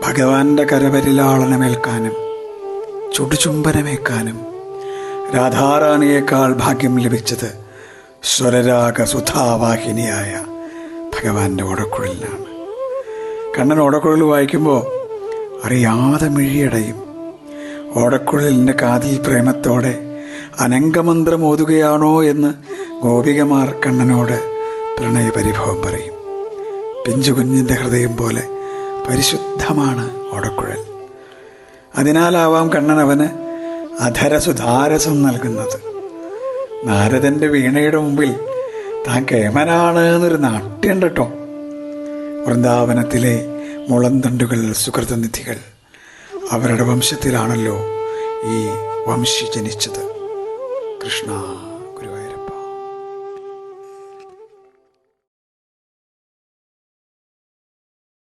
ഭഗവാന്റെ കരപരിലാളനമേൽക്കാനും ചുടുചുംബനമേൽക്കാനും രാധാറാണിയേക്കാൾ ഭാഗ്യം ലഭിച്ചത് സ്വരരാഗ സുധാവാഹിനിയായ ഭഗവാന്റെ ഓടക്കുഴലിനാണ്. കണ്ണൻ ഓടക്കുഴൽ വായിക്കുമ്പോൾ അറിയാതെ മിഴിയടയും. ഓടക്കുഴലിൻ്റെ കാതിൽ പ്രേമത്തോടെ അനംഗമന്ത്രം ഓതുകയാണോ എന്ന് ഗോപികമാർ കണ്ണനോട് പ്രണയപരിഭവം പറയും. പിഞ്ചുകുഞ്ഞിൻ്റെ ഹൃദയം പോലെ പരിശുദ്ധമാണ് ഓടക്കുഴൽ. അതിനാലാവാം കണ്ണൻ അവന് അധരസുധാരസം നൽകുന്നത്. നാരദൻ്റെ വീണയുടെ മുമ്പിൽ താൻ കേമനാണ് എന്നൊരു നാട്യമുണ്ട് കേട്ടോ. വൃന്ദാവനത്തിലെ മുളന്തണ്ടുകൾ സുഹൃതനിധികൾ, അവരുടെ വംശത്തിലാണല്ലോ ഈ വംശി ജനിച്ചത്. കൃഷ്ണ.